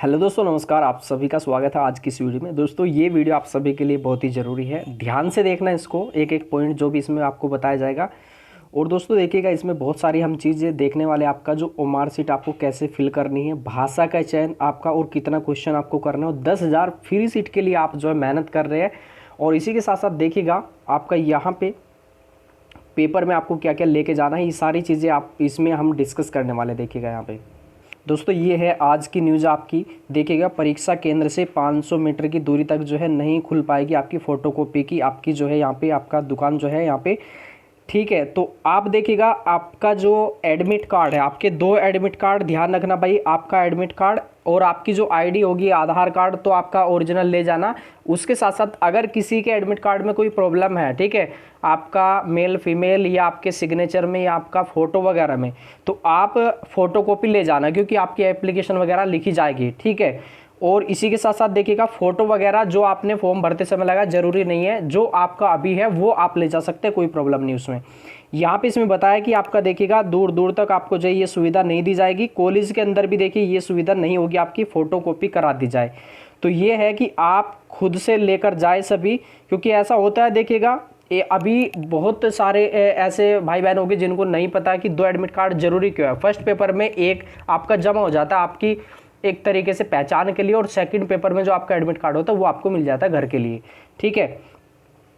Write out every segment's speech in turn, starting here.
Hello दोस्तों, नमस्कार। आप सभी का स्वागत है आज की इस वीडियो में। दोस्तों, ये वीडियो आप सभी के लिए बहुत ही ज़रूरी है। ध्यान से देखना इसको, एक एक पॉइंट जो भी इसमें आपको बताया जाएगा। और दोस्तों देखिएगा, इसमें बहुत सारी हम चीज़ें देखने वाले। आपका जो ओमार सीट आपको कैसे फिल करनी है, भाषा का चयन आपका और कितना क्वेश्चन आपको करना है, और 10,000 फ्री सीट के लिए आप जो है मेहनत कर रहे हैं। और इसी के साथ साथ देखिएगा आपका यहाँ पे पेपर में आपको क्या क्या लेके जाना है, ये सारी चीज़ें आप इसमें हम डिस्कस करने वाले। देखिएगा यहाँ पे दोस्तों, ये है आज की न्यूज़ आपकी। देखिएगा, परीक्षा केंद्र से 500 मीटर की दूरी तक जो है नहीं खुल पाएगी आपकी फ़ोटोकॉपी की, आपकी जो है यहाँ पे आपका दुकान जो है यहाँ पे। ठीक है, तो आप देखिएगा आपका जो एडमिट कार्ड है, आपके 2 एडमिट कार्ड, ध्यान रखना भाई, आपका एडमिट कार्ड और आपकी जो आईडी होगी आधार कार्ड, तो आपका ओरिजिनल ले जाना। उसके साथ साथ अगर किसी के एडमिट कार्ड में कोई प्रॉब्लम है, ठीक है, आपका मेल फीमेल या आपके सिग्नेचर में या आपका फ़ोटो वगैरह में, तो आप फ़ोटोकॉपी ले जाना, क्योंकि आपकी एप्लीकेशन वगैरह लिखी जाएगी। ठीक है, और इसी के साथ साथ देखिएगा फ़ोटो वगैरह जो आपने फॉर्म भरते समय लगा, ज़रूरी नहीं है, जो आपका अभी है वो आप ले जा सकते हैं, कोई प्रॉब्लम नहीं उसमें। यहाँ पे इसमें बताया कि आपका देखिएगा दूर दूर तक आपको जो ये सुविधा नहीं दी जाएगी। कॉलेज के अंदर भी देखिए ये सुविधा नहीं होगी, आपकी फ़ोटोकॉपी करा दी जाए। तो ये है कि आप खुद से लेकर जाए सभी, क्योंकि ऐसा होता है देखिएगा, अभी बहुत सारे ऐसे भाई बहन होंगे जिनको नहीं पता कि 2 एडमिट कार्ड जरूरी क्यों है। फर्स्ट पेपर में एक आपका जमा हो जाता है आपकी एक तरीके से पहचान के लिए, और सेकंड पेपर में जो आपका एडमिट कार्ड होता है वो आपको मिल जाता है घर के लिए। ठीक है,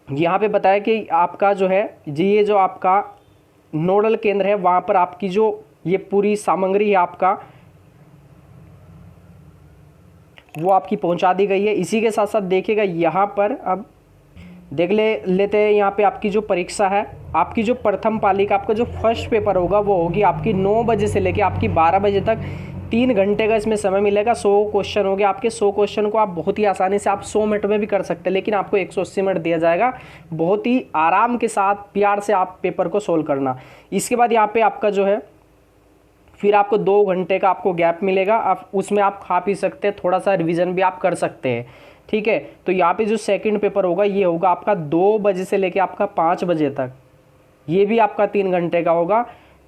यहाँ पे बताया कि आपका जो है जी, ये जो आपका नोडल केंद्र है वहाँ पर आपकी जो ये पूरी सामग्री है आपका, वो आपकी पहुँचा दी गई है। इसी के साथ साथ देखिएगा यहाँ पर अब देख लेते हैं यहाँ पे आपकी जो परीक्षा है, आपकी जो प्रथम पाली का आपका जो फर्स्ट पेपर होगा वो होगी आपकी 9 बजे से लेके आपकी 12 बजे तक। 3 घंटे का इसमें समय मिलेगा। 100 क्वेश्चन हो गए आपके। 100 क्वेश्चन को आप बहुत ही आसानी से आप 100 मिनट में भी कर सकते हैं, लेकिन आपको 180 मिनट दिया जाएगा। बहुत ही आराम के साथ प्यार से आप पेपर को सोल्व करना। इसके बाद यहाँ पे आपका जो है फिर आपको 2 घंटे का आपको गैप मिलेगा। आप उसमें आप खा पी सकते हैं, थोड़ा सा रिविज़न भी आप कर सकते हैं। ठीक है, तो यहाँ पे जो सेकंड पेपर होगा ये होगा आपका 2 बजे से लेके आपका 5 बजे तक, ये भी आपका 3 घंटे का होगा।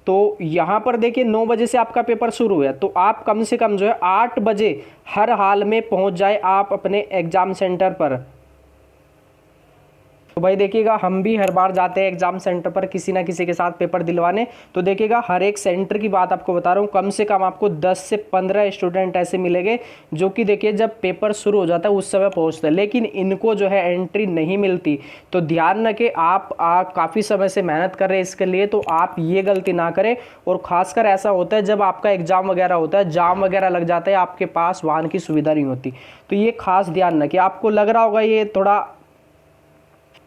तो यहाँ पर देखिए 9 बजे से आपका पेपर शुरू है, तो आप कम से कम जो है 8 बजे हर हाल में पहुँच जाए आप अपने एग्ज़ाम सेंटर पर। तो भाई देखिएगा, हम भी हर बार जाते हैं एग्जाम सेंटर पर किसी ना किसी के साथ पेपर दिलवाने। तो देखिएगा हर एक सेंटर की बात आपको बता रहा हूँ, कम से कम आपको 10 से 15 स्टूडेंट ऐसे मिलेंगे जो कि देखिए जब पेपर शुरू हो जाता है उस समय पहुँचते हैं, लेकिन इनको जो है एंट्री नहीं मिलती। तो ध्यान रखें, आप काफ़ी समय से मेहनत कर रहे हैं इसके लिए, तो आप ये गलती ना करें। और ख़ासकर ऐसा होता है जब आपका एग्ज़ाम वगैरह होता है, जाम वगैरह लग जाता है, आपके पास वाहन की सुविधा नहीं होती, तो ये खास ध्यान रखें। आपको लग रहा होगा ये थोड़ा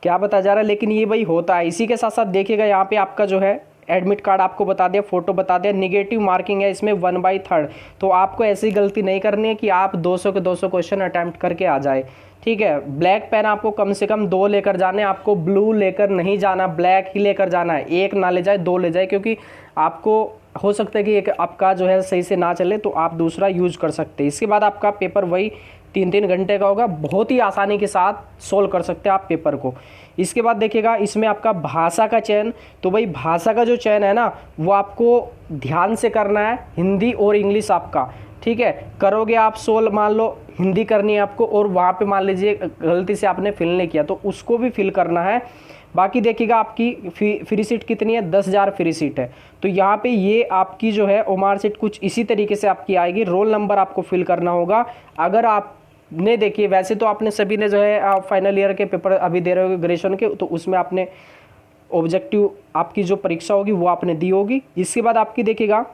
क्या बताया जा रहा है, लेकिन ये भाई होता है। इसी के साथ साथ देखिएगा यहाँ पे आपका जो है एडमिट कार्ड आपको बता दिया, फोटो बता दिया, निगेटिव मार्किंग है इसमें 1/3। तो आपको ऐसी गलती नहीं करनी है कि आप 200 के 200 क्वेश्चन अटैम्प्ट करके आ जाए। ठीक है, ब्लैक पेन आपको कम से कम 2 लेकर जाने, आपको ब्लू लेकर नहीं जाना, ब्लैक ही लेकर जाना है। 1 ना ले जाए, 2 ले जाए, क्योंकि आपको हो सकता है कि एक आपका जो है सही से ना चले, तो आप दूसरा यूज कर सकते हैं। इसके बाद आपका पेपर वही 3-3 घंटे का होगा, बहुत ही आसानी के साथ सोल्व कर सकते हैं आप पेपर को। इसके बाद देखिएगा इसमें आपका भाषा का चयन, तो भाई भाषा का जो चयन है ना वो आपको ध्यान से करना है, हिंदी और इंग्लिश आपका। ठीक है, करोगे आप सोल्व, मान लो हिंदी करनी है आपको और वहाँ पे मान लीजिए गलती से आपने फिल नहीं किया, तो उसको भी फिल करना है। बाकी देखिएगा आपकी फ्री सीट कितनी है, 10,000 फ्री सीट है। तो यहाँ पे ये आपकी जो है ओमार सीट कुछ इसी तरीके से आपकी आएगी। रोल नंबर आपको फिल करना होगा। अगर आपने देखिए, वैसे तो आपने सभी ने जो है फाइनल ईयर के पेपर अभी दे रहे होगे ग्रेजुएशन के, तो उसमें आपने ऑब्जेक्टिव आपकी जो परीक्षा होगी वो आपने दी होगी। इसके बाद आपकी देखिएगा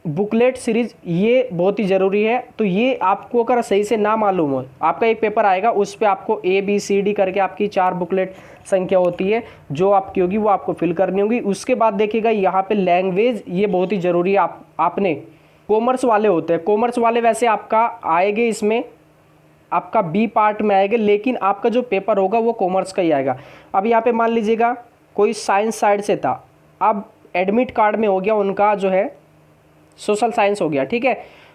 बुकलेट सीरीज, ये बहुत ही ज़रूरी है। तो ये आपको अगर सही से ना मालूम हो, आपका एक पेपर आएगा उस पर आपको ABCD करके आपकी 4 बुकलेट संख्या होती है जो आपकी होगी, वो आपको फिल करनी होगी। उसके बाद देखिएगा यहाँ पे लैंग्वेज, ये बहुत ही ज़रूरी है। आपने कॉमर्स वाले होते हैं, कॉमर्स वाले वैसे आपका आएंगे इसमें, आपका B पार्ट में आएगा, लेकिन आपका जो पेपर होगा वो कॉमर्स का ही आएगा। अब यहाँ पे मान लीजिएगा कोई साइंस साइड से था, अब एडमिट कार्ड में हो गया उनका जो है सोशल साइंस हो गया। ठीक है,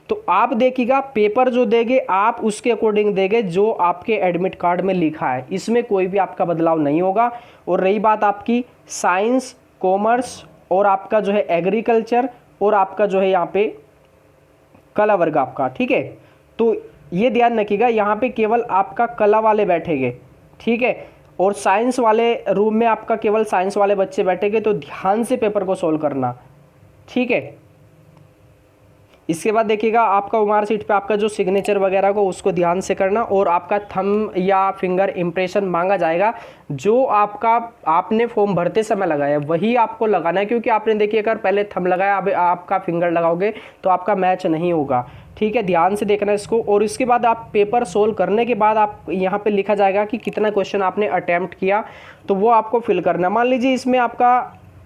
तो आप देखिएगा पेपर जो देंगे आप उसके अकॉर्डिंग देंगे जो आपके एडमिट कार्ड में लिखा है, इसमें कोई भी आपका बदलाव नहीं होगा। और रही बात आपकी साइंस, कॉमर्स और आपका जो है एग्रीकल्चर और आपका जो है यहाँ पे कला वर्ग आपका, ठीक है, तो ये ध्यान रखिएगा, यहाँ पे केवल आपका कला वाले बैठेंगे, ठीक है, और साइंस वाले रूम में आपका केवल साइंस वाले बच्चे बैठेंगे। तो ध्यान से पेपर को सोल्व करना, ठीक है। इसके बाद देखिएगा आपका ओएमआर शीट पे आपका जो सिग्नेचर वगैरह को उसको ध्यान से करना, और आपका थंब या फिंगर इम्प्रेशन मांगा जाएगा। जो आपका आपने फॉर्म भरते समय लगाया वही आपको लगाना है, क्योंकि आपने देखिए अगर पहले थंब लगाया अब आपका फिंगर लगाओगे तो आपका मैच नहीं होगा, ठीक है। ध्यान से देखना इसको। और इसके बाद आप पेपर सोल्व करने के बाद आप यहाँ पे लिखा जाएगा कि कितना क्वेश्चन आपने अटेम्प्ट किया, तो वो आपको फिल करना। मान लीजिए इसमें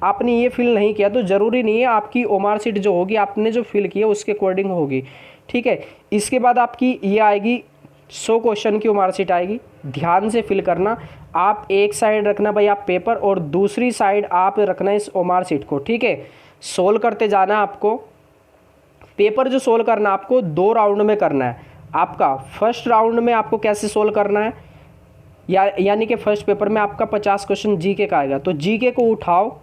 आपने ये फिल नहीं किया तो ज़रूरी नहीं है, आपकी ओएमआर शीट जो होगी आपने जो फिल किया उसके अकॉर्डिंग होगी, ठीक है। इसके बाद आपकी ये आएगी 100 क्वेश्चन की ओएमआर शीट आएगी। ध्यान से फिल करना। आप एक साइड रखना भाई आप पेपर, और दूसरी साइड आप रखना इस ओएमआर शीट को, ठीक है। सोल्व करते जाना आपको। पेपर जो सोल्व करना आपको 2 राउंड में करना है। आपका फर्स्ट राउंड में आपको कैसे सोल्व करना है, यानी कि फर्स्ट पेपर में आपका 50 क्वेश्चन जीके का आएगा, तो जीके को उठाओ,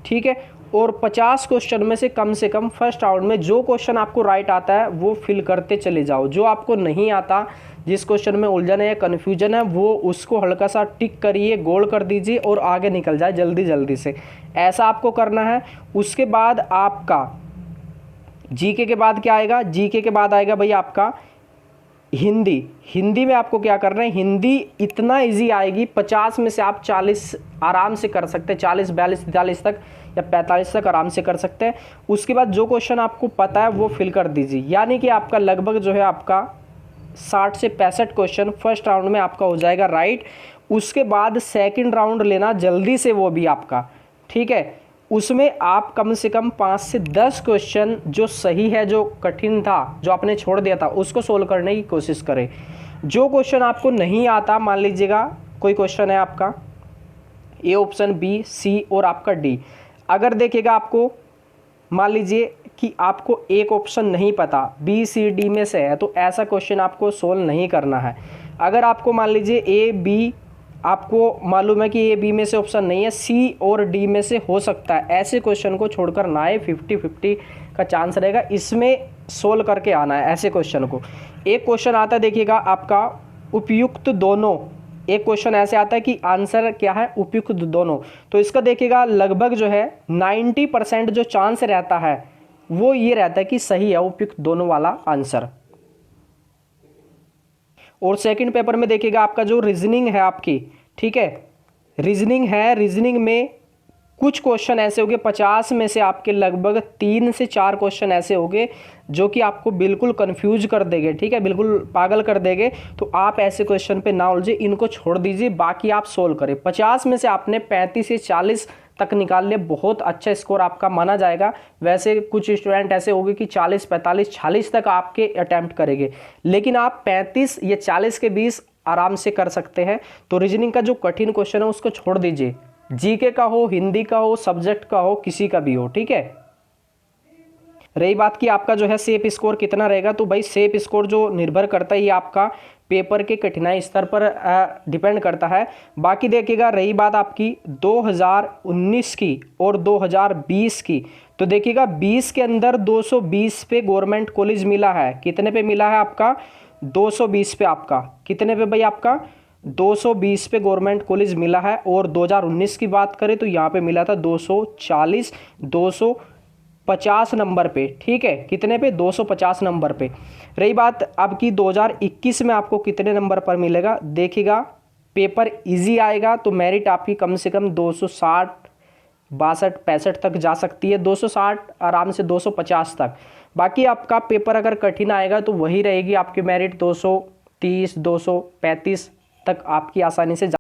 ठीक है, और 50 क्वेश्चन में से कम फर्स्ट राउंड में जो क्वेश्चन आपको राइट आता है वो फिल करते चले जाओ। जो आपको नहीं आता, जिस क्वेश्चन में उलझन है या कन्फ्यूजन है, वो उसको हल्का सा टिक करिए, गोल कर दीजिए और आगे निकल जाए जल्दी जल्दी से। ऐसा आपको करना है। उसके बाद आपका जीके के बाद क्या आएगा, जीके के बाद आएगा भाई आपका हिंदी। हिंदी में आपको क्या करना है, हिंदी इतना इजी आएगी 50 में से आप 40 आराम से कर सकते हैं, 40 42 43 तक या 45 तक आराम से कर सकते हैं। उसके बाद जो क्वेश्चन आपको पता है वो फिल कर दीजिए, यानी कि आपका लगभग जो है आपका 60 से 65 क्वेश्चन फर्स्ट राउंड में आपका हो जाएगा राइट। उसके बाद सेकंड राउंड लेना जल्दी से, वो भी आपका, ठीक है। उसमें आप कम से कम 5 से 10 क्वेश्चन जो सही है, जो कठिन था, जो आपने छोड़ दिया था, उसको सोल्व करने की कोशिश करें। जो क्वेश्चन आपको नहीं आता, मान लीजिएगा कोई क्वेश्चन है आपका ए ऑप्शन, बी, सी और आपका डी। अगर देखिएगा आपको मान लीजिए कि आपको एक ऑप्शन नहीं पता, बी सी डी में से है, तो ऐसा क्वेश्चन आपको सोल्व नहीं करना है। अगर आपको मान लीजिए ए बी आपको मालूम है कि ए बी में से ऑप्शन नहीं है, सी और डी में से हो सकता है, ऐसे क्वेश्चन को छोड़कर ना आए, 50-50 का चांस रहेगा, इसमें सोल्व करके आना है ऐसे क्वेश्चन को। एक क्वेश्चन आता है देखिएगा आपका उपयुक्त दोनों, एक क्वेश्चन ऐसे आता है कि आंसर क्या है, उपयुक्त दोनों। तो इसका देखिएगा लगभग जो है 90% जो चांस रहता है वो ये रहता है कि सही है उपयुक्त दोनों वाला आंसर। और सेकंड पेपर में देखिएगा आपका जो रीजनिंग है आपकी, ठीक है, रीजनिंग है, रीजनिंग में कुछ क्वेश्चन ऐसे होंगे 50 में से आपके लगभग 3 से 4 क्वेश्चन ऐसे होंगे जो कि आपको बिल्कुल कंफ्यूज कर देंगे, ठीक है, बिल्कुल पागल कर देंगे। तो आप ऐसे क्वेश्चन पे ना उलझे, इनको छोड़ दीजिए, बाकी आप सोल्व करें। 50 में से आपने 35 से 40 तक निकाल ले, बहुत अच्छा स्कोर आपका माना जाएगा। वैसे कुछ स्टूडेंट ऐसे होंगे कि 40 45 46 तक आपके अटैम्प्ट करेंगे, लेकिन आप 35 या 40 के 20 आराम से कर सकते हैं। तो रीजनिंग का जो कठिन क्वेश्चन है उसको छोड़ दीजिए, जीके का हो, हिंदी का हो, सब्जेक्ट का हो, किसी का भी हो, ठीक है। रही बात कि आपका जो है सेफ स्कोर कितना रहेगा, तो भाई सेफ स्कोर जो निर्भर करता है ये आपका पेपर के कठिनाई स्तर पर डिपेंड करता है। बाकी देखिएगा रही बात आपकी 2019 की और 2020 की, तो देखिएगा 20 के अंदर 220 पे गवर्नमेंट कॉलेज मिला है। कितने पे मिला है आपका, 220 पे। आपका कितने पे भाई, आपका 220 पे गवर्नमेंट कॉलेज मिला है। और 2019 की बात करें तो यहाँ पे मिला था 240 250 नंबर पे, ठीक है, कितने पे, 250 नंबर पे। रही बात अब की 2021 में आपको कितने नंबर पर मिलेगा, देखिएगा पेपर इजी आएगा तो मेरिट आपकी कम से कम 260 62 65 तक जा सकती है, 260 आराम से 250 तक। बाकी आपका पेपर अगर कठिन आएगा तो वही रहेगी आपकी मेरिट 230 235 तक आपकी आसानी से